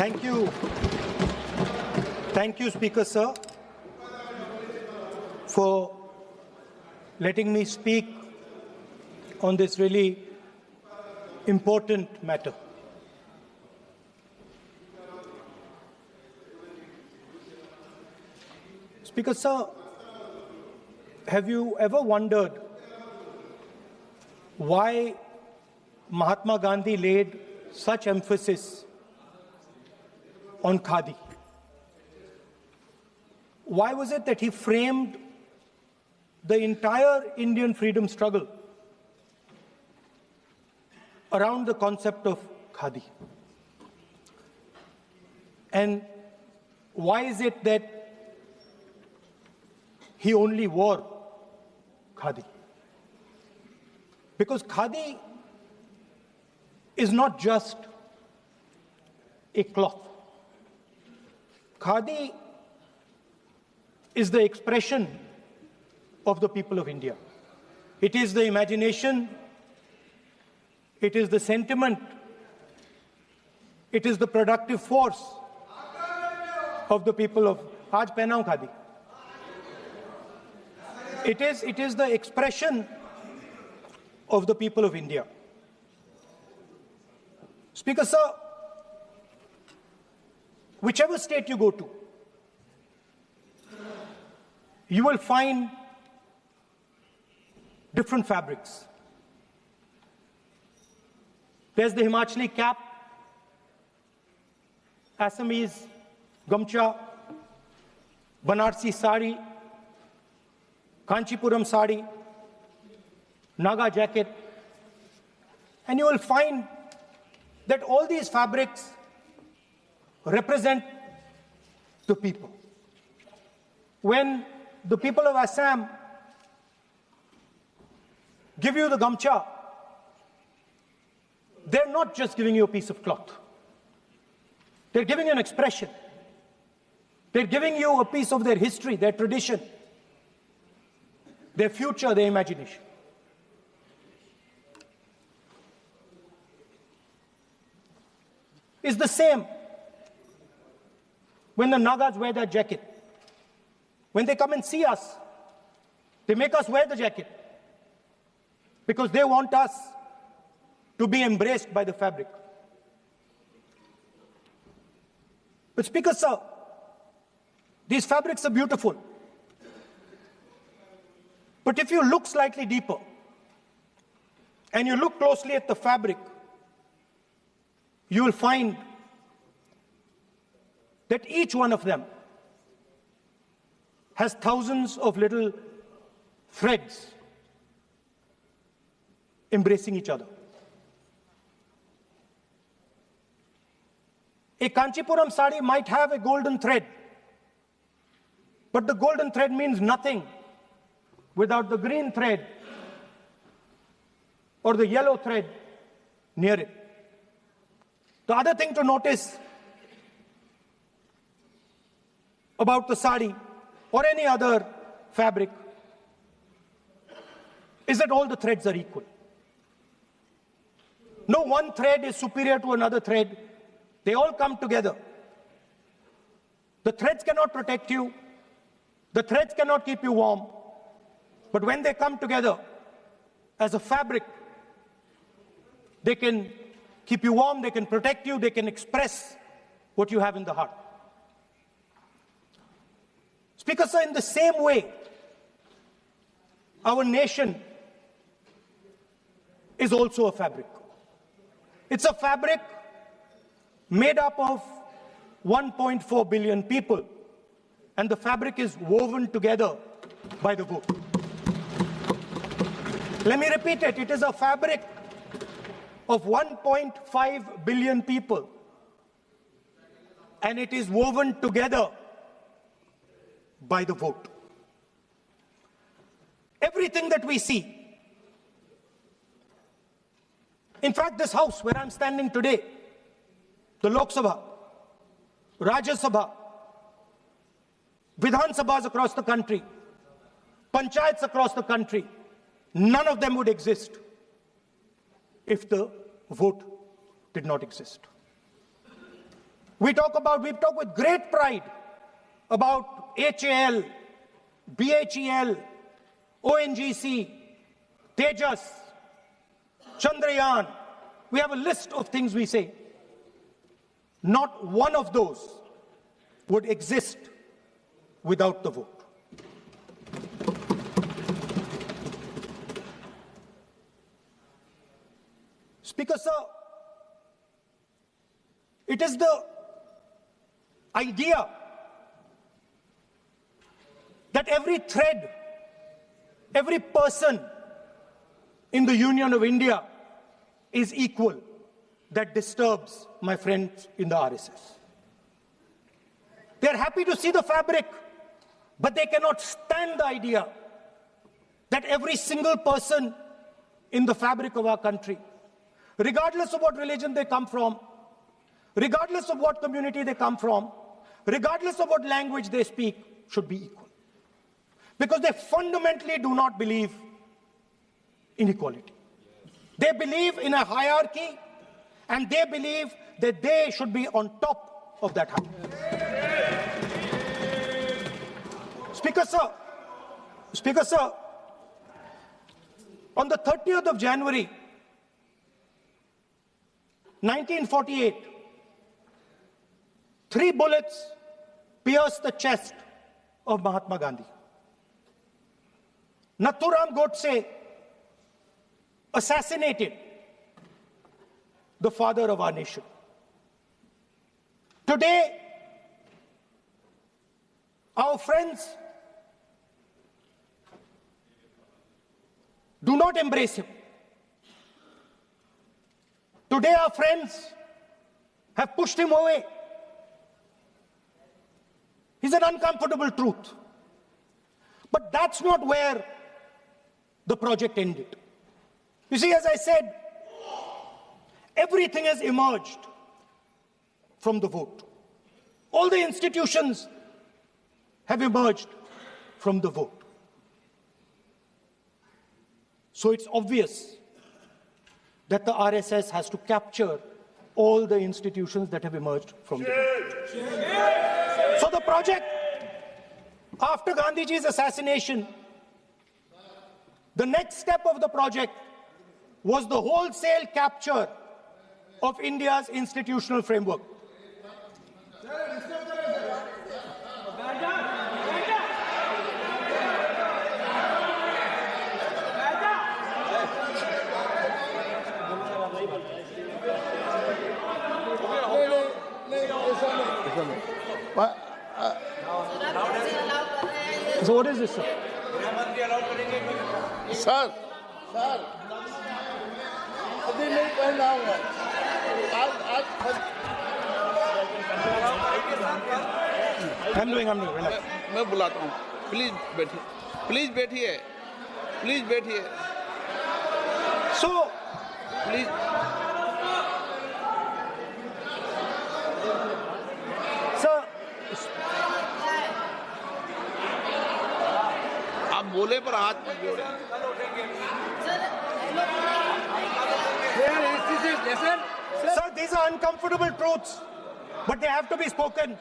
Thank you. Thank you, Speaker, sir, for letting me speak on this really important matter. Speaker, sir, have you ever wondered why Mahatma Gandhi laid such emphasis on khadi? Why was it that he framed the entire Indian freedom struggle around the concept of khadi? And why is it that he only wore khadi? Because khadi is not just a cloth. Khadi is the expression of the people of India. It is the imagination, it is the sentiment, it is the productive force of the people of Aaj pehna hu khadi. It is the expression of the people of India. Speaker, sir, whichever state you go to, you will find different fabrics. There's the Himachali cap, Assamese gamcha, Banarsi sari, Kanchipuram sari, Naga jacket, and you will find that all these fabrics represent the people. When the people of Assam give you the gamcha, they're not just giving you a piece of cloth. They're giving you an expression. They're giving you a piece of their history, their tradition, their future, their imagination. It's the same when the Nagas wear their jacket. When they come and see us, they make us wear the jacket because they want us to be embraced by the fabric. But Speaker, sir, these fabrics are beautiful. But if you look slightly deeper and you look closely at the fabric, you will find that each one of them has thousands of little threads embracing each other. A Kanchipuram sari might have a golden thread, but the golden thread means nothing without the green thread or the yellow thread near it. The other thing to notice about the sari or any other fabric is that all the threads are equal. No one thread is superior to another thread. They all come together. The threads cannot protect you. The threads cannot keep you warm. But when they come together as a fabric, they can keep you warm, they can protect you, they can express what you have in the heart. Speaker, sir, in the same way, our nation is also a fabric. It's a fabric made up of 1.4 billion people, and the fabric is woven together by the vote. Let me repeat it. It is a fabric of 1.5 billion people, and it is woven together by the vote. Everything that we see, in fact, this house where I'm standing today, the Lok Sabha, Rajya Sabha, Vidhan Sabhas across the country, Panchayats across the country, none of them would exist if the vote did not exist. We talk with great pride about HAL, BHEL, ONGC, Tejas, Chandrayaan. We have a list of things we say. Not one of those would exist without the vote. Speaker, sir, it is the idea that every thread, every person in the Union of India is equal that disturbs my friends in the RSS. They are happy to see the fabric, but they cannot stand the idea that every single person in the fabric of our country, regardless of what religion they come from, regardless of what community they come from, regardless of what language they speak, should be equal. Because they fundamentally do not believe in equality. They believe in a hierarchy, and they believe that they should be on top of that hierarchy. Speaker, sir, on the 30th of January, 1948, 3 bullets pierced the chest of Mahatma Gandhi. Nathuram Godse assassinated the father of our nation. Today, our friends do not embrace him. Today, our friends have pushed him away. He's an uncomfortable truth. But that's not where the project ended. You see, as I said, everything has emerged from the vote. All the institutions have emerged from the vote. So it's obvious that the RSS has to capture all the institutions that have emerged from the vote. So the project, after Gandhiji's assassination, the next step of the project was the wholesale capture of India's institutional framework. So what is this, sir? Sir, अभी नहीं पहना हुआ I'm doing, relax. मैं बुलाता हूँ please बैठिए So, please sir, आप बोले पर हाथ मत जोड़े sir, these are uncomfortable truths, but they have to be spoken.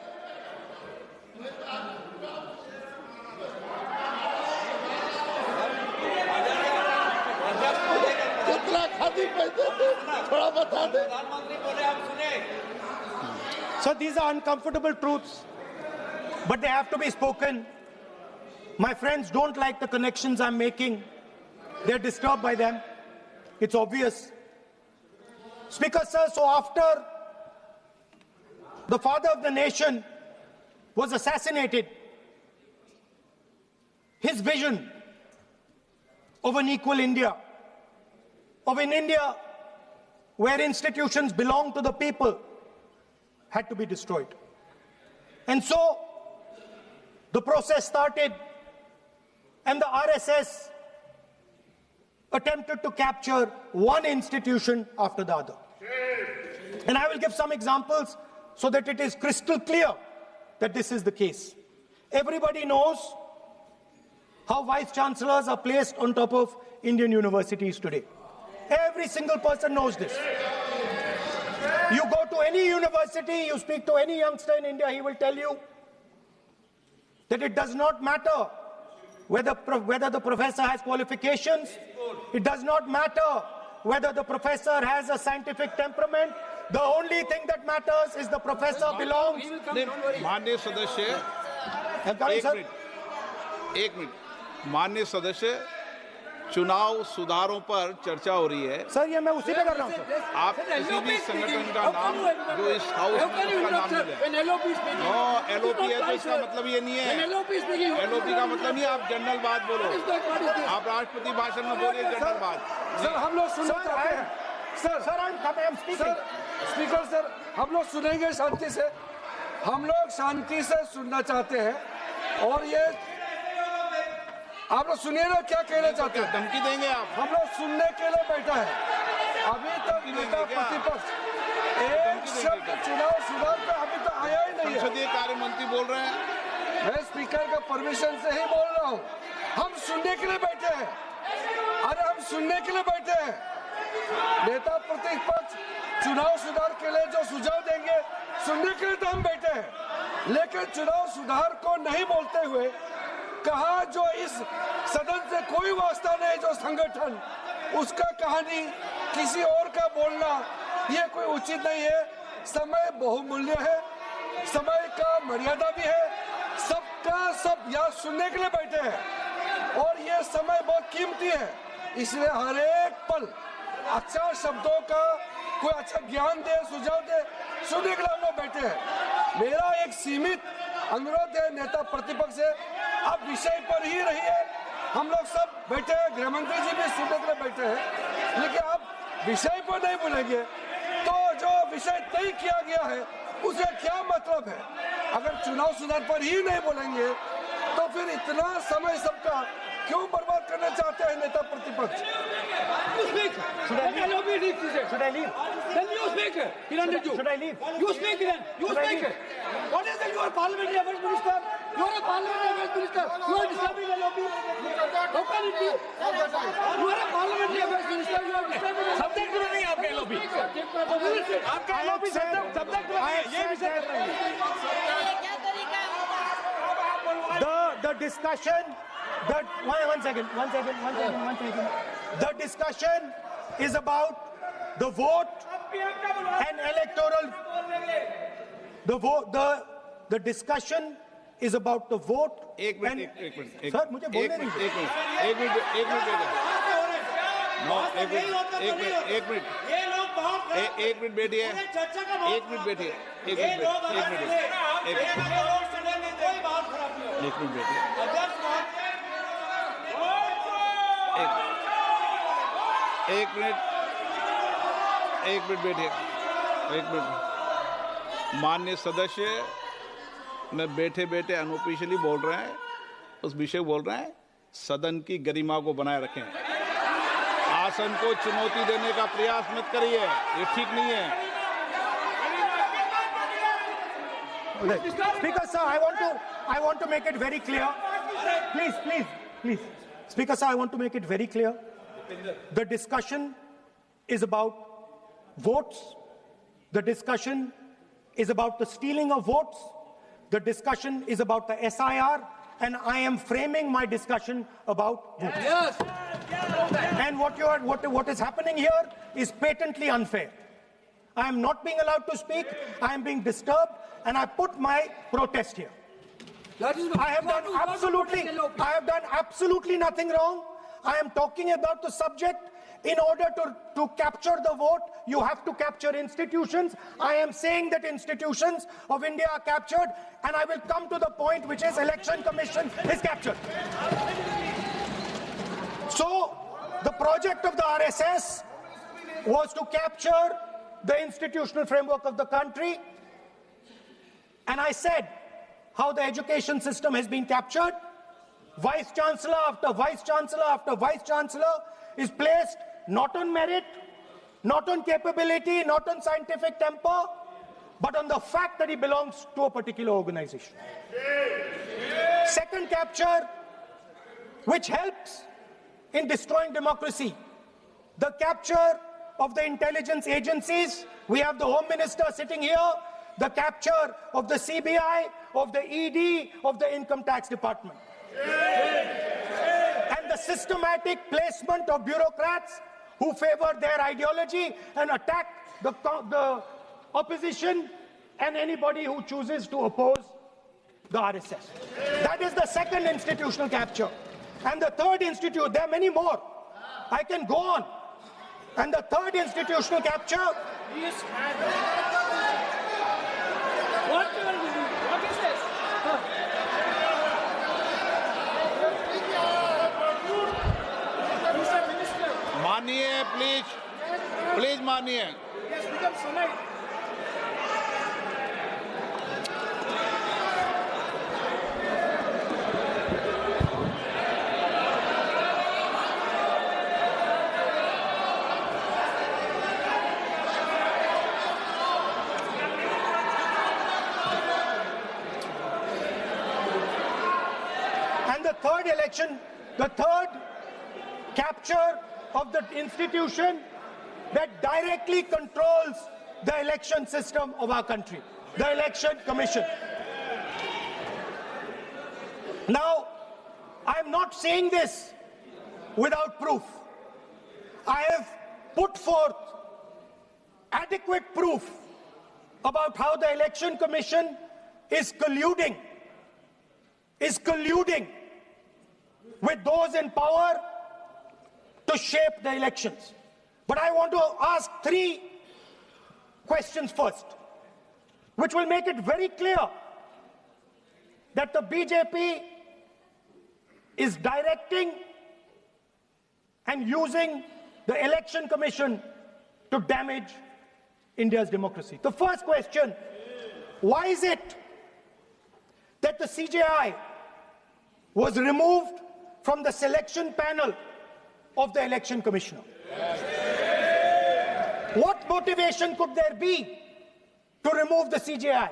So these are uncomfortable truths, but they have to be spoken. My friends don't like the connections I'm making. They're disturbed by them. It's obvious. Speaker, sir, so after the father of the nation was assassinated, his vision of an equal India, of an India where institutions belong to the people, had to be destroyed. And so the process started, and the RSS attempted to capture one institution after the other. And I will give some examples so that it is crystal clear that this is the case. Everybody knows how vice chancellors are placed on top of Indian universities today. Every single person knows this. You go to any university, you speak to any youngster in India, he will tell you that it does not matter whether the professor has qualifications. It does not matter whether the professor has a scientific temperament. The only thing that matters is the professor belongs. माननीय सदस्य, एक minute, माननीय सदस्य, चुनाव सुधारों पर चर्चा हो रही है। सर, ये मैं उसी पे कर रहा हूँ। आप किसी भी संगठन का नाम जो इस हाउस में उसका नाम ले लें। नो, एलओपी है तो इसका मतलब ये नहीं है। एलओपी का मतलब नहीं, आप जनरल बात बोलो। आप राष्ट्रपति भाषण में बोलिए जनरल बात। सर, हम लोग सुनना चाहते हैं। सर, स्पीकर सर, हम लोग सुनेंगे शांति से। हम लोग शांति से सुनना चाहते हैं। और ये आप लोग सुनिए ना, क्या कहना चाहते हैं? धमकी देंगे आप? हम लोग सुनने के लिए बैठा है। अभी तक नेता प्रतिपक्ष एक शब्द चुनाव सुधार पे अभी तक आया ही नहीं है। संसदीय कार्य मंत्री बोल रहे हैं। मैं स्पीकर का परमिशन से ही बोल रहा हूँ। हम सुनने के लिए बैठे हैं। अरे हम सुनने के लिए बैठे हैं। नेता प्रतिपक्ष चुनाव सुधार के लिए जो सुझाव देंगे, सुनने के लिए तो हम बैठे हैं। लेकिन चुनाव सुधार को नहीं बोलते हुए कहा जो इस सदन से कोई वास्ता नहीं, जो संगठन उसका कहानी किसी और का बोलना, ये कोई उचित नहीं है। समय बहुमूल्य है, समय का मर्यादा भी है। सबका सब यहाँ सुनने के लिए बैठे हैं और ये समय बहुत कीमती है। इसलिए हर एक पल अच्छा शब्दों का कोई अच्छा ज्ञान दे, सुझाव दे, सुनने के लिए हम लोग बैठे हैं। मेरा एक सीमित अनुरोध है नेता प्रतिपक्ष से, आप विषय पर ही रहिए। हम लोग सब बैठे हैं, गृह मंत्री जी भी सुनने के लिए बैठे हैं, लेकिन आप विषय पर नहीं बोलेंगे तो जो विषय तय किया गया है उसे क्या मतलब है? अगर चुनाव सुधार पर ही नहीं बोलेंगे तो फिर इतना समय सबका क्यों बर्बाद करना चाहते हैं नेता प्रतिपक्ष? Should I leave? Then you speak. Should I leave? You speak then. You speak. What is that? You are parliamentary affairs minister. You are a parliamentary affairs minister. You are disturbing the lobby. How can it be? You are a parliamentary affairs minister. You are disturbing the lobby. Subject में नहीं आपका lobby. आपका lobby subject में नहीं है. ये विषय कर रहे हैं. The discussion. One second. The discussion is about the vote and electoral. The discussion is about the vote. एक मिनट सर, मुझे बोलने दीजिए। एक मिनट बैठिए। माननीय सदस्य मैं बैठे बैठे अनऑफिशियली बोल रहे हैं, उस विषय बोल रहे हैं। सदन की गरिमा को बनाए रखें। आसन को चुनौती देने का प्रयास मत करिए, ये ठीक नहीं है। Speaker sir, I want to make it very clear. Please. Speaker sir, I want to make it very clear. The discussion is about votes. The discussion is about the stealing of votes. The discussion is about the SIR, and I am framing my discussion about votes. Yes. And what is happening here is patently unfair. I am not being allowed to speak. I am being disturbed, and I put my protest here. I have done absolutely nothing wrong. I am talking about the subject. In order to capture the vote, you have to capture institutions. I am saying that institutions of India are captured, and I will come to the point, which is Election Commission is captured. So, the project of the RSS was to capture the institutional framework of the country, and I said how the education system has been captured. Vice Chancellor after Vice Chancellor after Vice Chancellor is placed not on merit, not on capability, not on scientific temper, but on the fact that he belongs to a particular organization. Second capture, which helps in destroying democracy, the capture of the intelligence agencies. We have the Home Minister sitting here, the capture of the CBI, of the ED, of the Income Tax Department. And the systematic placement of bureaucrats who favor their ideology and attack the opposition and anybody who chooses to oppose the RSS. That is the second institutional capture. And the third there are many more. I can go on. And the third institutional capture. What is this? Mr. Minister. मानिए please मानिए. Yes, become solid. The third capture of the institution that directly controls the election system of our country, the Election Commission. Now, I'm not saying this without proof. I have put forth adequate proof about how the Election Commission is colluding with those in power to shape the elections. But I want to ask three questions first, which will make it very clear that the BJP is directing and using the Election Commission to damage India's democracy. The first question, why is it that the CJI was removed from the selection panel of the Election Commissioner? What motivation could there be to remove the CJI?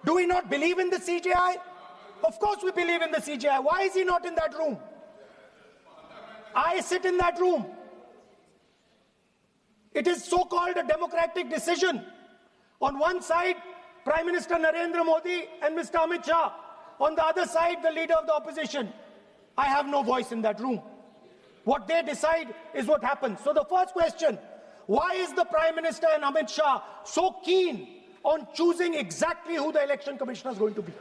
Do we not believe in the CJI? Of course we believe in the CJI. Why is he not in that room? I sit in that room. It is so-called a democratic decision. On one side, Prime Minister Narendra Modi and Mr. Amit Shah. On the other side, the leader of the opposition. I have no voice in that room. What they decide is what happens. So the first question, why is the Prime Minister and Amit Shah so keen on choosing exactly who the Election Commissioner is going to be?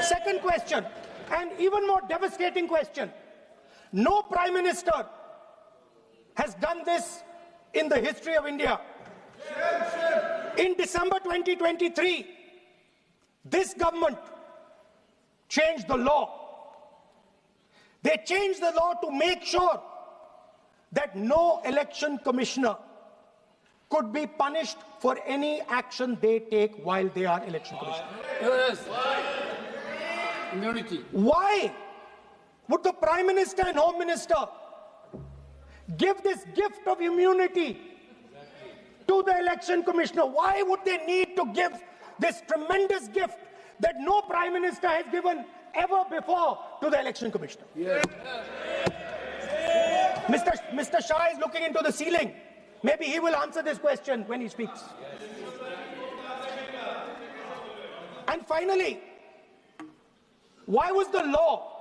Second question, and even more devastating question, no Prime Minister has done this in the history of India. In December 2023, this government changed the law. They changed the law to make sure that no election commissioner could be punished for any action they take while they are election commissioner. Yes. Immunity. Why would the Prime Minister and Home Minister give this gift of immunity to the election commissioner? Why would they need to give this tremendous gift that no Prime Minister has given ever before to the election commissioner? Yes. Mr. Shah is looking into the ceiling. Maybe he will answer this question when he speaks. And finally, why was the law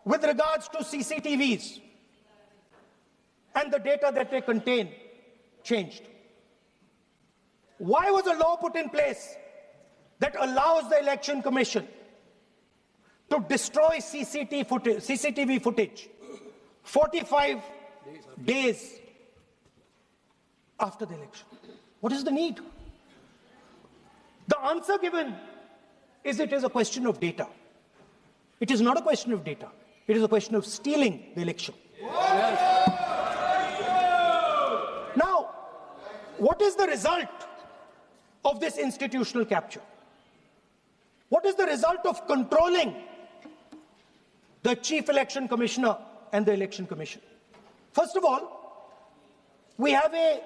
with regards to CCTVs and the data that they contain changed? Why was a law put in place that allows the Election Commission to destroy CCTV footage 45 days after the election? What is the need? The answer given is it is a question of data. It is not a question of data. It is a question of stealing the election. Now, what is the result of this institutional capture? What is the result of controlling the Chief Election Commissioner and the Election Commission? First of all, we have a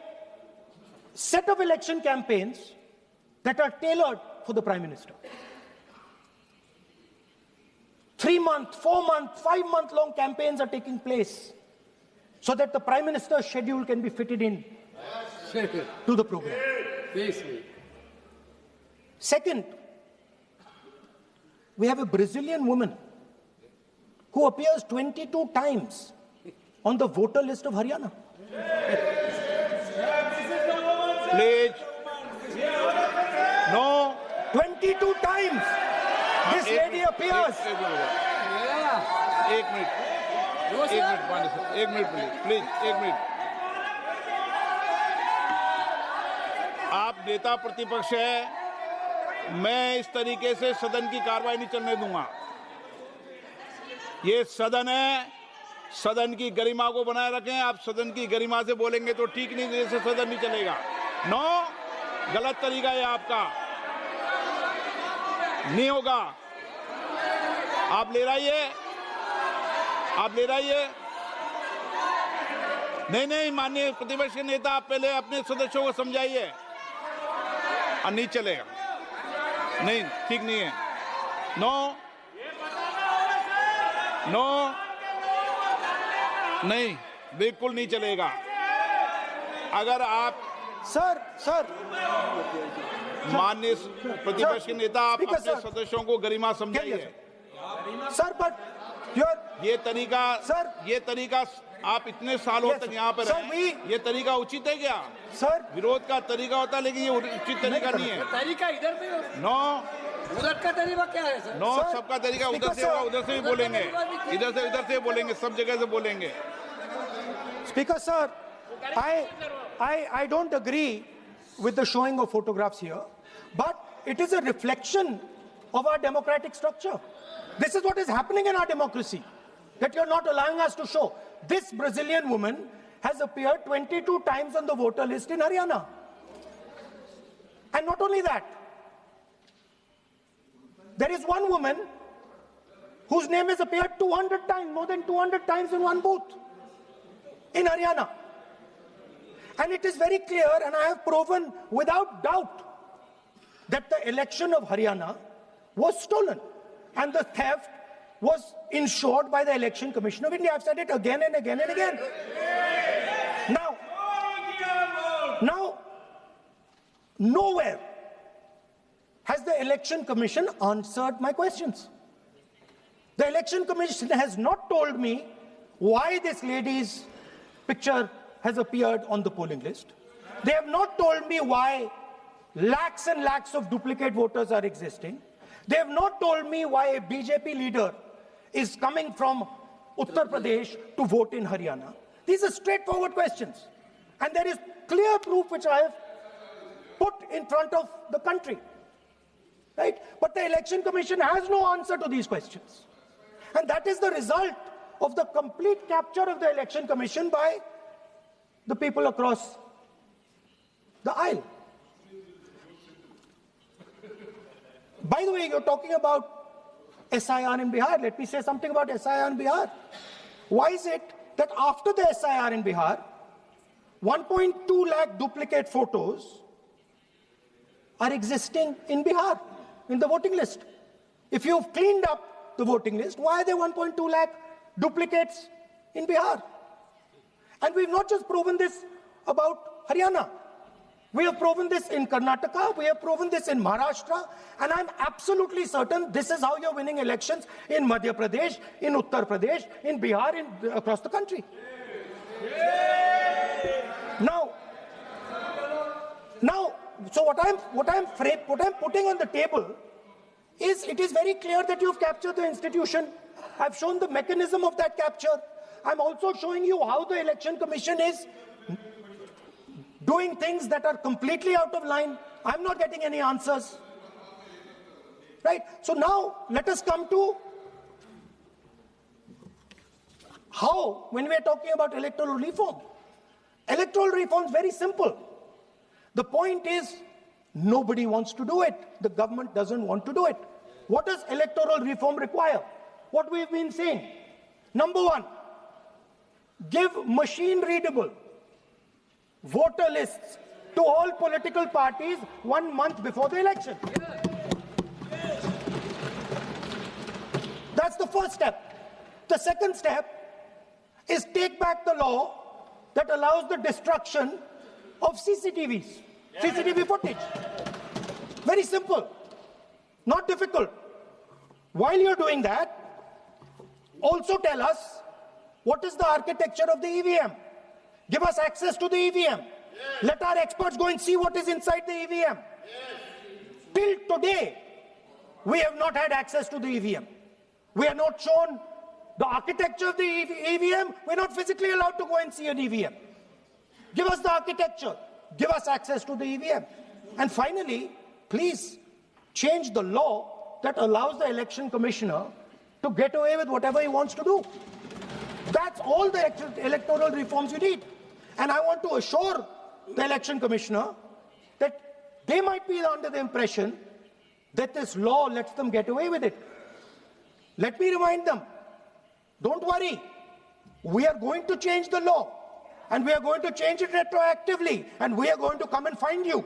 set of election campaigns that are tailored for the Prime Minister. 3-month, 4-month, 5-month long campaigns are taking place. so that the Prime Minister's schedule can be fitted in to the program. Second, we have a Brazilian woman who appears 22 times on the voter list of Haryana. Please. No. 22 times this lady appears. एक minute please एक minute. आप नेता प्रतिपक्ष है, मैं इस तरीके से सदन की कार्रवाई नहीं चलने दूंगा। ये सदन है, सदन की गरिमा को बनाए रखें। आप सदन की गरिमा से बोलेंगे तो ठीक नहीं, जैसे सदन नहीं चलेगा। नो, गलत तरीका है आपका, नहीं होगा। आप ले रहिए, आप ले रहिए। नहीं, माननीय प्रतिपक्ष के नेता, आप पहले अपने सदस्यों को समझाइए। नहीं चलेगा, नहीं, ठीक नहीं है। नो, नहीं, बिल्कुल नहीं चलेगा। अगर आप सर माननीय प्रतिपक्ष के नेता, आप अपने सदस्यों को गरिमा समझाइए। सर, बट ये तरीका आप इतने सालों तक यहाँ पर रहे, ये तरीका उचित है क्या? सर, विरोध का तरीका होता है, लेकिन ये उचित तरीका नहीं है। तरीका इधर पे नो, उधर का तरीका क्या है सर? नो, सबका तरीका उधर से होगा, उधर से भी बोलेंगे, इधर से बोलेंगे, सब जगह से बोलेंगे। Speaker sir, I don't agree with the showing of photographs here, but it is a reflection of our democratic structure. This is what is happening in our democracy, that you're not allowing us to show. This Brazilian woman has appeared 22 times on the voter list in Haryana. And not only that, there is one woman whose name has appeared 200 times, more than 200 times in one booth in Haryana. And it is very clear, and I have proven without doubt, that the election of Haryana was stolen. And the theft was ensured by the Election Commission of India. I've said it again and again and again. Now, nowhere has the Election Commission answered my questions. The Election Commission has not told me why this lady's picture has appeared on the polling list. They have not told me why lakhs and lakhs of duplicate voters are existing. They have not told me why a BJP leader is coming from Uttar Pradesh to vote in Haryana. These are straightforward questions. And there is clear proof which I have put in front of the country. Right? But the Election Commission has no answer to these questions. And that is the result of the complete capture of the Election Commission by the people across the aisle. By the way, you're talking about SIR in Bihar. Let me say something about SIR in Bihar. Why is it that after the SIR in Bihar, 1.2 lakh duplicate photos are existing in Bihar, in the voting list? If you've cleaned up the voting list, why are there 1.2 lakh duplicates in Bihar? And we've not just proven this about Haryana. We have proven this in Karnataka, we have proven this in Maharashtra, and I'm absolutely certain this is how you're winning elections in Madhya Pradesh, in Uttar Pradesh, in Bihar, across the country. Now, so what I'm putting on the table is, it is very clear that you've captured the institution. I've shown the mechanism of that capture. I'm also showing you how the Election Commission is doing things that are completely out of line. I'm not getting any answers. Right? So now, let us come to how, when we are talking about electoral reform. Electoral reform is very simple. The point is, nobody wants to do it. The government doesn't want to do it. What does electoral reform require? What we've been saying. Number one, give machine-readable voter lists to all political parties 1 month before the election. That's the first step. The second step, is take back the law that allows the destruction of CCTV footage. Very simple, not difficult. While you're doing that, also tell us what is the architecture of the EVM. Give us access to the EVM. Let our experts go and see what is inside the EVM. Till today, we have not had access to the EVM. We are not shown the architecture of the EVM. We're not physically allowed to go and see an EVM. Give us the architecture. Give us access to the EVM. And finally, please change the law that allows the election commissioner to get away with whatever he wants to do. That's all the electoral reforms you need. And I want to assure the election commissioner that they might be under the impression that this law lets them get away with it. Let me remind them, don't worry, we are going to change the law, and we are going to change it retroactively, and we are going to come and find you.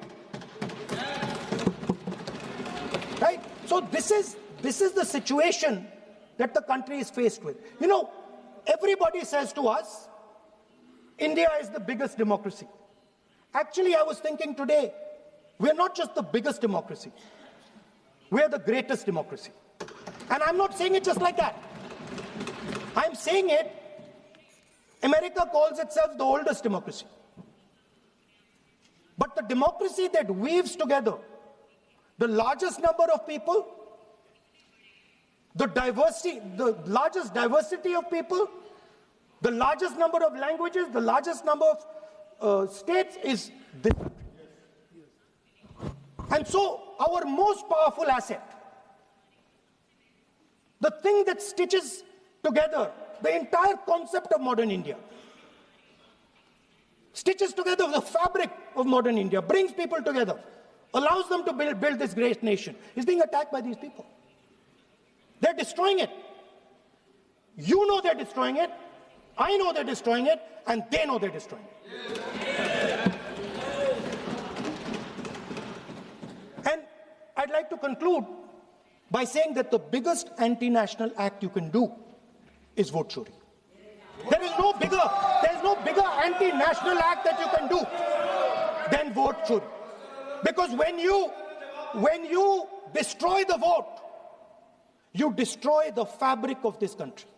Right? So this is the situation that the country is faced with. You know, everybody says to us, India is the biggest democracy. Actually, I was thinking today, we're not just the biggest democracy, we're the greatest democracy. And I'm not saying it just like that. I'm saying it, America calls itself the oldest democracy. But the democracy that weaves together the largest number of people, the largest diversity of people, the largest number of languages, the largest number of states is this. And so our most powerful asset, the thing that stitches together the entire concept of modern India, stitches together the fabric of modern India, brings people together, allows them to build this great nation, is being attacked by these people. They're destroying it. You know they're destroying it. I know they're destroying it, and they know they're destroying it. And I'd like to conclude by saying that the biggest anti-national act you can do is vote chori. There is no bigger anti-national act that you can do than vote chori. Because when you destroy the vote, you destroy the fabric of this country.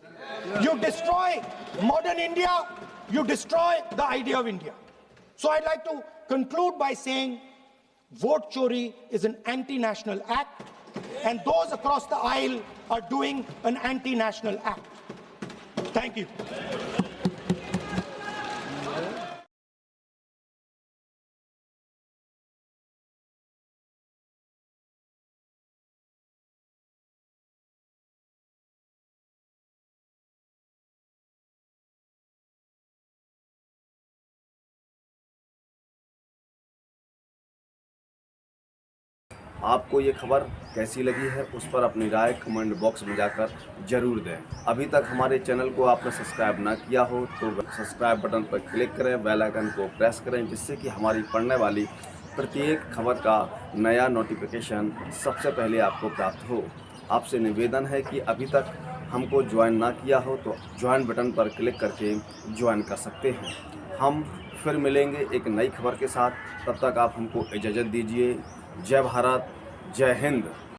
You destroy modern India, you destroy the idea of India. So I'd like to conclude by saying vote chori is an anti-national act, and those across the aisle are doing an anti-national act. Thank you. आपको ये खबर कैसी लगी है उस पर अपनी राय comment box में जाकर जरूर दें। अभी तक हमारे चैनल को आपने सब्सक्राइब ना किया हो तो सब्सक्राइब बटन पर क्लिक करें, बेल आइकन को प्रेस करें, जिससे कि हमारी पढ़ने वाली प्रत्येक खबर का नया नोटिफिकेशन सबसे पहले आपको प्राप्त हो। आपसे निवेदन है कि अभी तक हमको ज्वाइन ना किया हो तो ज्वाइन बटन पर क्लिक करके ज्वाइन कर सकते हैं। हम फिर मिलेंगे एक नई खबर के साथ, तब तक आप हमको इजाज़त दीजिए। जय भारत, जय हिंद।